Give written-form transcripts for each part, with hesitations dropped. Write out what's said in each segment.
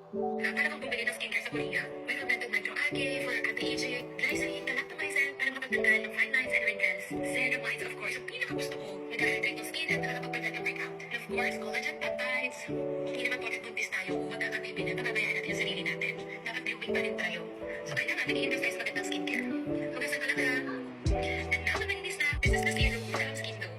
Para kang bumili ng skincare sa Korea, may fermented microalgae for anti-aging, glycerin, galactomycin para makapagtanggal ng fine lines and wrinkles, ceramides, of course, ang pinakagusto ko, nag-hydrate ng skin at nakakapagpagal ng breakout. And of course, collagen peptides. Hindi naman porket buntis tayo, huwag kakatipin at pababayaan natin yung sarili natin. Dapat blooming pa rin tayo. So kailangan nag-i-invest tayo sa magandang skincare. Hugasan ko lang ha. And now naman inis na, this is the serum from Skin Glow.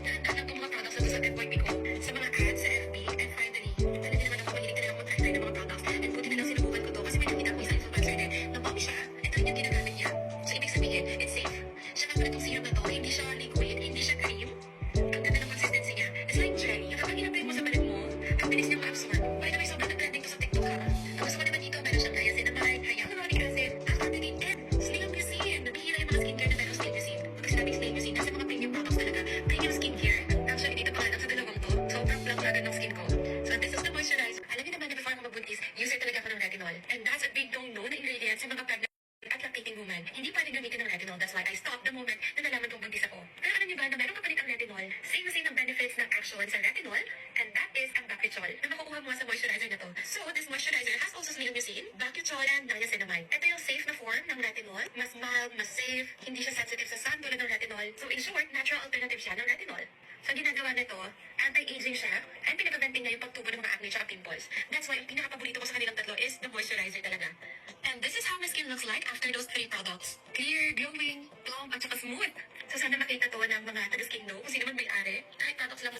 Dahan-dahan lang itong mga products na sa FYP ko, sa mga ads sa FB, and finally, talaga naman ako mahilig na lang mag-try ng mga products. And buti na lang sinubukan ko to kasi may nakita ko isa yung supermarket. Napami siya, ito rin yung ginagamit niya. So ibig sabihin, it's safe. Siya nga pala itong serum na to, hindi siya liquid, hindi siya cream. Ang ganda ng consistency niya. It's like jelly. Yung kapag in-apply mo sa balat mo, ang bilis niyang ma-absorb. By the way, sobrang nag-trending to sa TikTok ha. Ang gusto ko naman dito, meron siyang niacinamide, hyaluronic acid, aspartame, and slinamycin. Nabihira yung mga skincare na meron slinamycin. Pag sinabing slinamycin, nasa mga premium products talaga. Premium skincare. Actually, dito pa nga lang sa dalawang to. Sobrang plug-plug ng skin ko. So, this is the moisturizer. Alam niyo naman na before ako magbuntis, user talaga ako ng retinol. And that's a big don't-know na ingredient sa mga pregnant at lactating woman. Hindi pwede gamitin ng retinol. That's why I stopped the moment na nalaman kong buntis ako. Pero alam niyo ba na meron kapalit ang retinol? Same na same ang benefits ng action sa retinol, and that is ang Bakuchiol na makukuha mo sa moisturizer na to. So, this moisturizer has also slinamycin, Bakuchiol, and niacinamide. Ito yung safe na form ng retinol. Mas mild, mas safe, hindi siya sensitive sa sun tulad ng retinol. So, in short, natural alternative siya ng retinol. So, ginagawa nito, anti-aging siya, and pinapreventing niya yung pagtubo ng mga acne at pimples. That's why, ang pinakapaborito ko sa kanilang tatlo is the moisturizer talaga. And this is how my skin looks like after those 3 products. Clear, glowing, plump, at saka smooth. So, sana makita to ng mga taga-skin know kung sino man may-ari. Kahit products lang